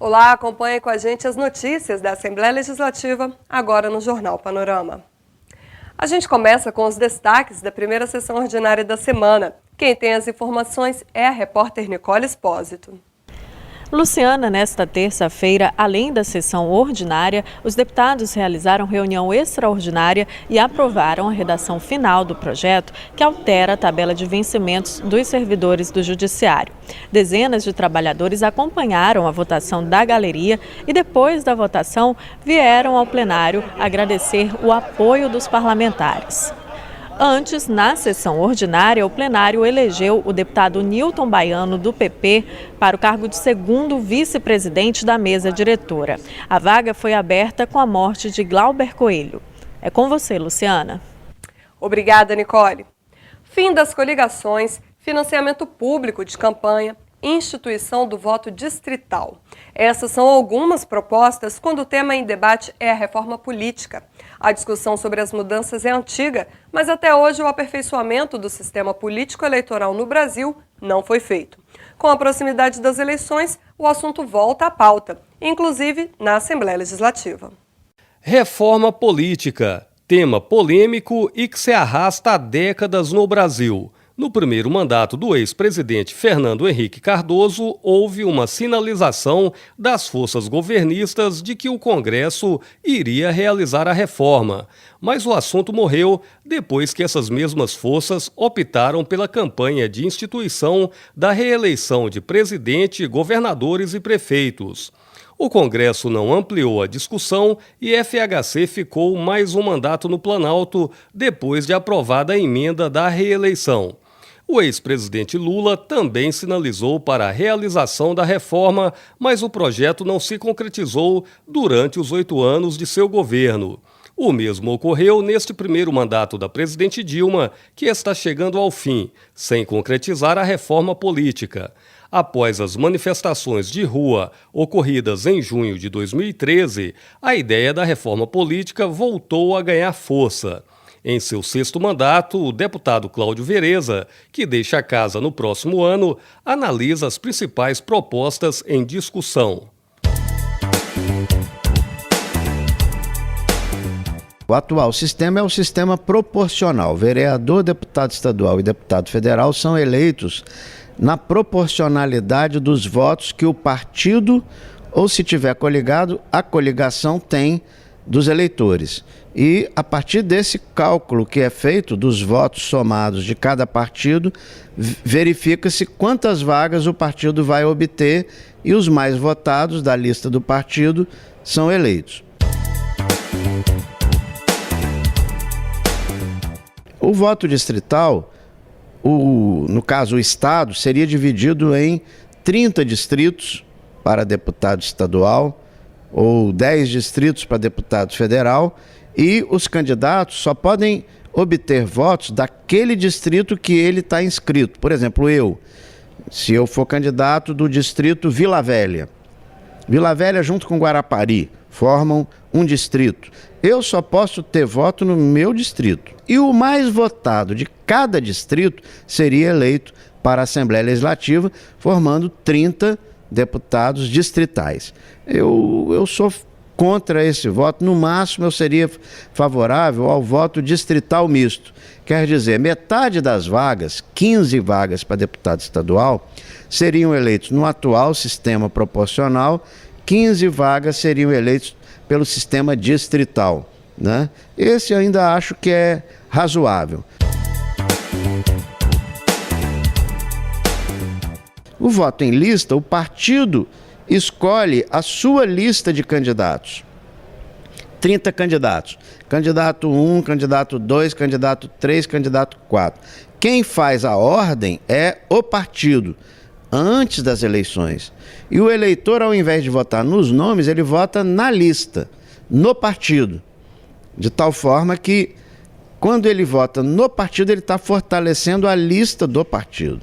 Olá, acompanhe com a gente as notícias da Assembleia Legislativa, agora no Jornal Panorama. A gente começa com os destaques da primeira sessão ordinária da semana. Quem tem as informações é a repórter Nicole Espósito. Luciana, nesta terça-feira, além da sessão ordinária, os deputados realizaram reunião extraordinária e aprovaram a redação final do projeto que altera a tabela de vencimentos dos servidores do Judiciário. Dezenas de trabalhadores acompanharam a votação da galeria e, depois da votação, vieram ao plenário agradecer o apoio dos parlamentares. Antes, na sessão ordinária, o plenário elegeu o deputado Nilton Baiano, do PP, para o cargo de segundo vice-presidente da mesa diretora. A vaga foi aberta com a morte de Glauber Coelho. É com você, Luciana. Obrigada, Nicole. Fim das coligações, financiamento público de campanha, instituição do voto distrital. Essas são algumas propostas quando o tema em debate é a reforma política. A discussão sobre as mudanças é antiga, mas até hoje o aperfeiçoamento do sistema político-eleitoral no Brasil não foi feito. Com a proximidade das eleições, o assunto volta à pauta, inclusive na Assembleia Legislativa. Reforma política, tema polêmico e que se arrasta há décadas no Brasil. No primeiro mandato do ex-presidente Fernando Henrique Cardoso, houve uma sinalização das forças governistas de que o Congresso iria realizar a reforma. Mas o assunto morreu depois que essas mesmas forças optaram pela campanha de instituição da reeleição de presidente, governadores e prefeitos. O Congresso não ampliou a discussão e FHC ficou mais um mandato no Planalto depois de aprovada a emenda da reeleição. O ex-presidente Lula também sinalizou para a realização da reforma, mas o projeto não se concretizou durante os 8 anos de seu governo. O mesmo ocorreu neste primeiro mandato da presidente Dilma, que está chegando ao fim, sem concretizar a reforma política. Após as manifestações de rua ocorridas em junho de 2013, a ideia da reforma política voltou a ganhar força. Em seu 6º mandato, o deputado Cláudio Vereza, que deixa a casa no próximo ano, analisa as principais propostas em discussão. O atual sistema é o sistema proporcional. Vereador, deputado estadual e deputado federal são eleitos na proporcionalidade dos votos que o partido, ou se tiver coligado, a coligação tem dos eleitores. E a partir desse cálculo que é feito dos votos somados de cada partido, verifica-se quantas vagas o partido vai obter e os mais votados da lista do partido são eleitos. O voto distrital, no caso o estado, seria dividido em 30 distritos para deputado estadual ou 10 distritos para deputado federal, e os candidatos só podem obter votos daquele distrito que ele está inscrito. Por exemplo, se eu for candidato do distrito Vila Velha junto com Guarapari formam um distrito. Eu só posso ter voto no meu distrito. E o mais votado de cada distrito seria eleito para a Assembleia Legislativa, formando 30 deputados distritais. Eu sou contra esse voto. No máximo, eu seria favorável ao voto distrital misto. Quer dizer, metade das vagas, 15 vagas para deputado estadual, seriam eleitos no atual sistema proporcional, 15 vagas seriam eleitos pelo sistema distrital, né? Esse eu ainda acho que é razoável. O voto em lista, o partido escolhe a sua lista de candidatos. 30 candidatos. Candidato 1, candidato 2, candidato 3, candidato 4. Quem faz a ordem é o partido, antes das eleições. E o eleitor, ao invés de votar nos nomes, ele vota na lista, no partido. De tal forma que, quando ele vota no partido, ele está fortalecendo a lista do partido.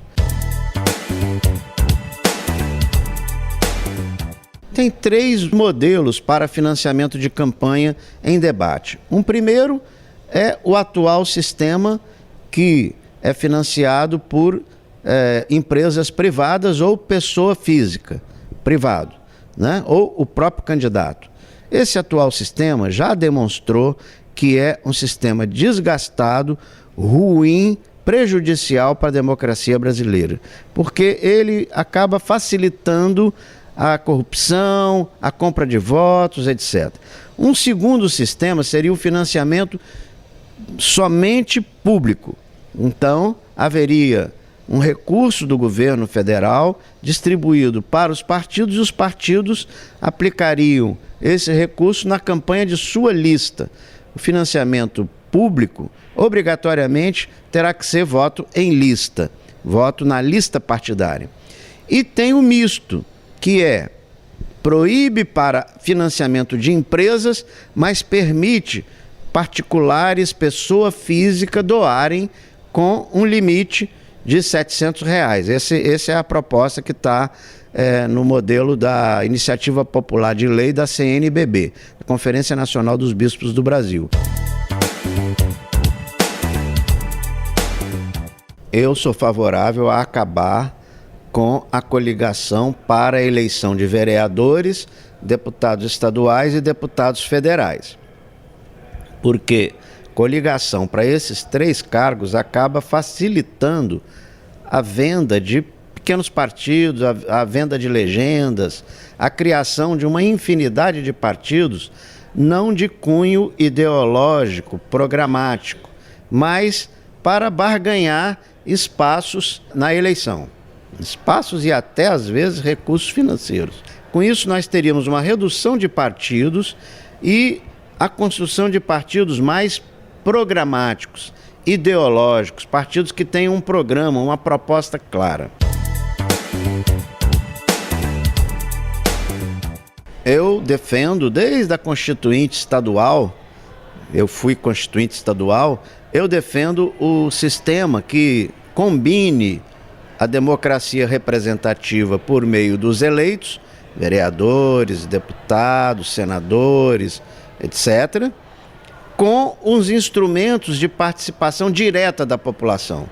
Tem 3 modelos para financiamento de campanha em debate. Um primeiro é o atual sistema que é financiado por empresas privadas ou pessoa física, privado. né, ou o próprio candidato. Esse atual sistema já demonstrou que é um sistema desgastado, ruim, prejudicial para a democracia brasileira, porque ele acaba facilitando a corrupção, a compra de votos, etc. Um segundo sistema seria o financiamento somente público. Então, haveria um recurso do governo federal distribuído para os partidos e os partidos aplicariam esse recurso na campanha de sua lista. O financiamento público, obrigatoriamente, terá que ser voto em lista, voto na lista partidária. E tem o misto, que proíbe para financiamento de empresas, mas permite particulares, pessoa física, doarem com um limite de R$ 700. Essa é a proposta que está no modelo da Iniciativa Popular de Lei da CNBB, a Conferência Nacional dos Bispos do Brasil. Eu sou favorável a acabar com a coligação para a eleição de vereadores, deputados estaduais e deputados federais. Porque coligação para esses 3 cargos acaba facilitando a venda de pequenos partidos, a venda de legendas, a criação de uma infinidade de partidos, não de cunho ideológico, programático, mas para barganhar espaços na eleição. Espaços e até, às vezes, recursos financeiros. Com isso, nós teríamos uma redução de partidos e a construção de partidos mais programáticos, ideológicos, partidos que tenham um programa, uma proposta clara. Eu defendo, desde a Constituinte Estadual, eu fui Constituinte Estadual, eu defendo o sistema que combine a democracia representativa por meio dos eleitos, vereadores, deputados, senadores, etc., com os instrumentos de participação direta da população.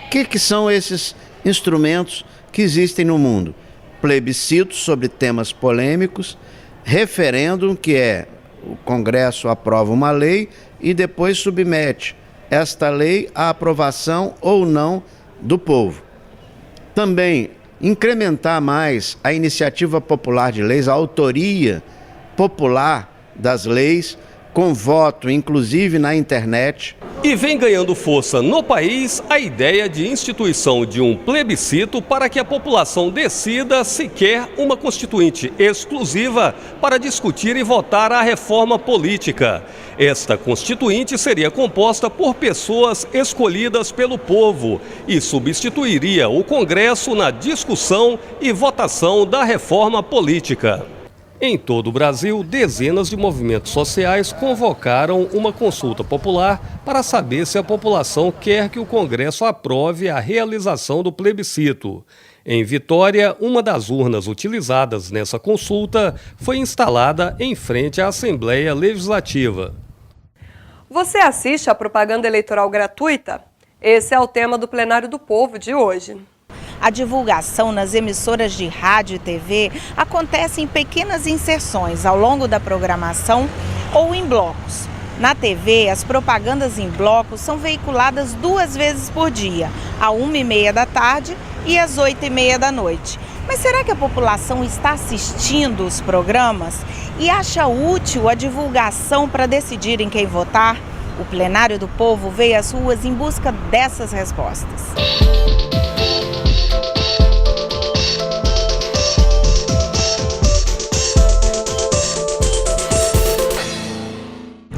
O que são esses instrumentos que existem no mundo? Plebiscitos sobre temas polêmicos, referêndum, que o Congresso aprova uma lei e depois submete esta lei à aprovação ou não do povo. Também incrementar mais a iniciativa popular de leis, a autoria popular das leis, com voto, inclusive na internet. E vem ganhando força no país a ideia de instituição de um plebiscito para que a população decida se quer uma constituinte exclusiva para discutir e votar a reforma política. Esta constituinte seria composta por pessoas escolhidas pelo povo e substituiria o Congresso na discussão e votação da reforma política. Em todo o Brasil, dezenas de movimentos sociais convocaram uma consulta popular para saber se a população quer que o Congresso aprove a realização do plebiscito. Em Vitória, uma das urnas utilizadas nessa consulta foi instalada em frente à Assembleia Legislativa. Você assiste a propaganda eleitoral gratuita? Esse é o tema do Plenário do Povo de hoje. A divulgação nas emissoras de rádio e TV acontece em pequenas inserções ao longo da programação ou em blocos. Na TV, as propagandas em blocos são veiculadas 2 vezes por dia, às 1h30 da tarde e às 8h30 da noite. Mas será que a população está assistindo os programas e acha útil a divulgação para decidir em quem votar? O Plenário do Povo veio às ruas em busca dessas respostas.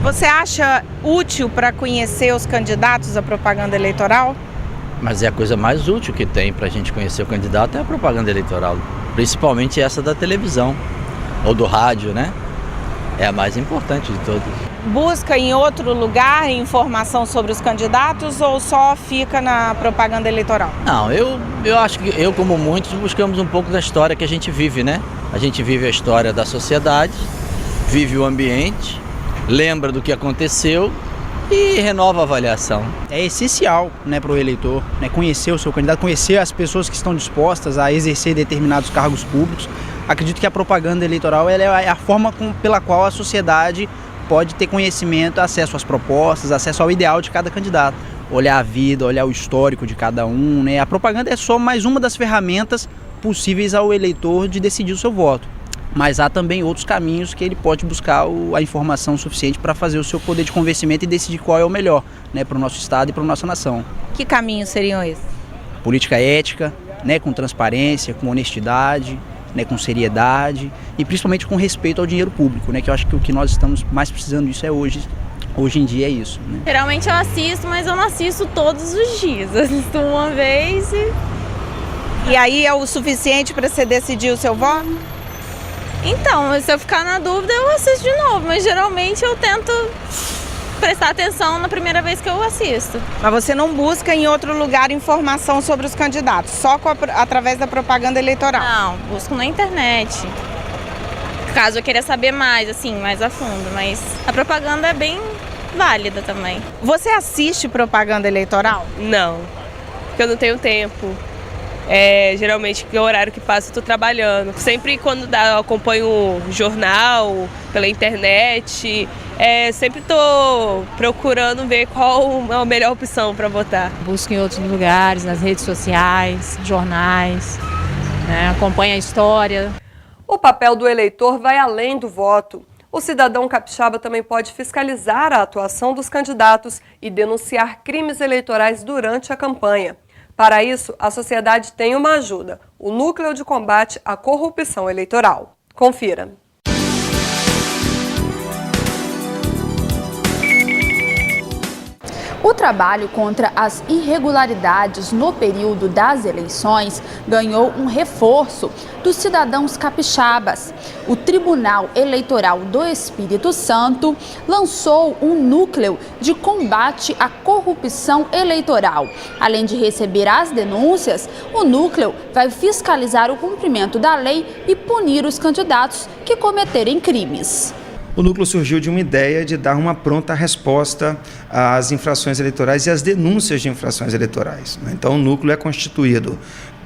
Você acha útil para conhecer os candidatos a propaganda eleitoral? Mas é a coisa mais útil que tem para a gente conhecer o candidato é a propaganda eleitoral. Principalmente essa da televisão ou do rádio, né? É a mais importante de todas. Busca em outro lugar informação sobre os candidatos ou só fica na propaganda eleitoral? Não, eu acho que eu, como muitos, buscamos um pouco da história que a gente vive, né? A gente vive a história da sociedade, vive o ambiente, lembra do que aconteceu e renova a avaliação. É essencial, né, para o eleitor, né, conhecer o seu candidato, conhecer as pessoas que estão dispostas a exercer determinados cargos públicos, Acredito que a propaganda eleitoral ela é a forma pela qual a sociedade pode ter conhecimento, acesso às propostas, acesso ao ideal de cada candidato. Olhar a vida, olhar o histórico de cada um, né? A propaganda é só mais uma das ferramentas possíveis ao eleitor de decidir o seu voto. Mas há também outros caminhos que ele pode buscar a informação suficiente para fazer o seu poder de convencimento e decidir qual é o melhor, né, para o nosso estado e para a nossa nação. Que caminhos seriam esses? Política ética, né, com transparência, com honestidade, né, com seriedade e principalmente com respeito ao dinheiro público, né, que eu acho que o que nós estamos mais precisando disso é hoje em dia é isso. Né? Geralmente eu assisto, mas eu não assisto todos os dias. Eu assisto uma vez E aí é o suficiente para você decidir o seu voto? Então, se eu ficar na dúvida, eu assisto de novo, mas geralmente eu tento prestar atenção na primeira vez que eu assisto. Mas você não busca em outro lugar informação sobre os candidatos, só através da propaganda eleitoral? Não, busco na internet. Caso eu queira saber mais, assim, mais a fundo, mas a propaganda é bem válida também. Você assiste propaganda eleitoral? Não, porque eu não tenho tempo. Geralmente, que é o horário que passa, eu estou trabalhando. Sempre quando dá, eu acompanho o jornal, pela internet. Sempre estou procurando ver qual é a melhor opção para votar. Busco em outros lugares, nas redes sociais, jornais, né? Acompanho a história. O papel do eleitor vai além do voto. O cidadão capixaba também pode fiscalizar a atuação dos candidatos e denunciar crimes eleitorais durante a campanha. Para isso, a sociedade tem uma ajuda: o Núcleo de Combate à Corrupção Eleitoral. Confira. O trabalho contra as irregularidades no período das eleições ganhou um reforço dos cidadãos capixabas. O Tribunal Eleitoral do Espírito Santo lançou um núcleo de combate à corrupção eleitoral. Além de receber as denúncias, o núcleo vai fiscalizar o cumprimento da lei e punir os candidatos que cometerem crimes. O núcleo surgiu de uma ideia de dar uma pronta resposta às infrações eleitorais e às denúncias de infrações eleitorais. Então, o núcleo é constituído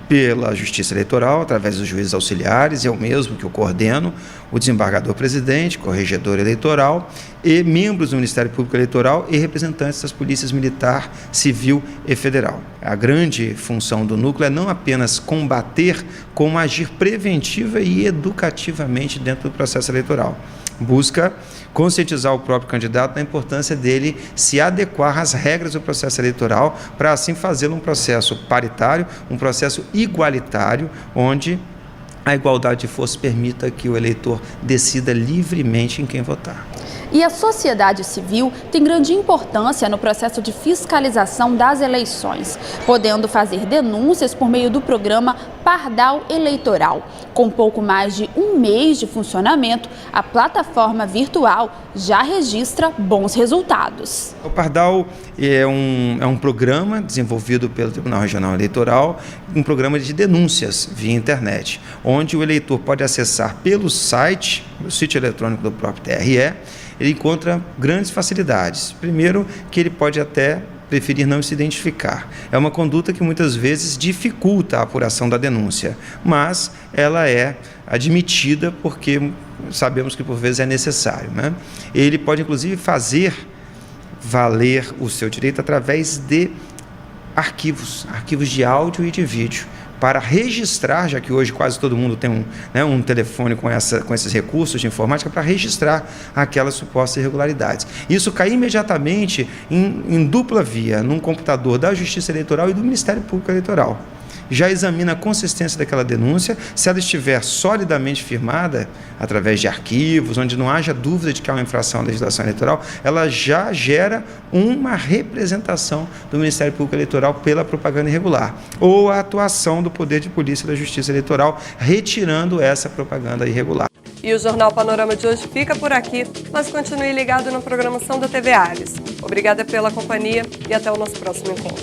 pela Justiça Eleitoral, através dos juízes auxiliares, eu mesmo que o coordeno, o desembargador-presidente, corregedor eleitoral e membros do Ministério Público Eleitoral e representantes das polícias militar, civil e federal. A grande função do núcleo é não apenas combater, como agir preventiva e educativamente dentro do processo eleitoral. Busca conscientizar o próprio candidato da importância dele se adequar às regras do processo eleitoral para assim fazê-lo um processo paritário, um processo igualitário, onde a igualdade de forças permita que o eleitor decida livremente em quem votar. E a sociedade civil tem grande importância no processo de fiscalização das eleições, podendo fazer denúncias por meio do programa Pardal Eleitoral. Com pouco mais de um mês de funcionamento, a plataforma virtual já registra bons resultados. O Pardal é um programa desenvolvido pelo Tribunal Regional Eleitoral, um programa de denúncias via internet, onde o eleitor pode acessar pelo site, o sítio eletrônico do próprio TRE. Ele encontra grandes facilidades. Primeiro, que ele pode até preferir não se identificar. É uma conduta que muitas vezes dificulta a apuração da denúncia, mas ela é admitida porque sabemos que por vezes é necessário, né? Ele pode inclusive fazer valer o seu direito através de arquivos de áudio e de vídeo, para registrar, já que hoje quase todo mundo tem um telefone com esses recursos de informática, para registrar aquelas supostas irregularidades. Isso cai imediatamente em dupla via, num computador da Justiça Eleitoral e do Ministério Público Eleitoral. Já examina a consistência daquela denúncia, se ela estiver solidamente firmada, através de arquivos, onde não haja dúvida de que há uma infração à legislação eleitoral, ela já gera uma representação do Ministério Público Eleitoral pela propaganda irregular, ou a atuação do Poder de Polícia da Justiça Eleitoral, retirando essa propaganda irregular. E o Jornal Panorama de hoje fica por aqui, mas continue ligado na programação da TV Alice. Obrigada pela companhia e até o nosso próximo encontro.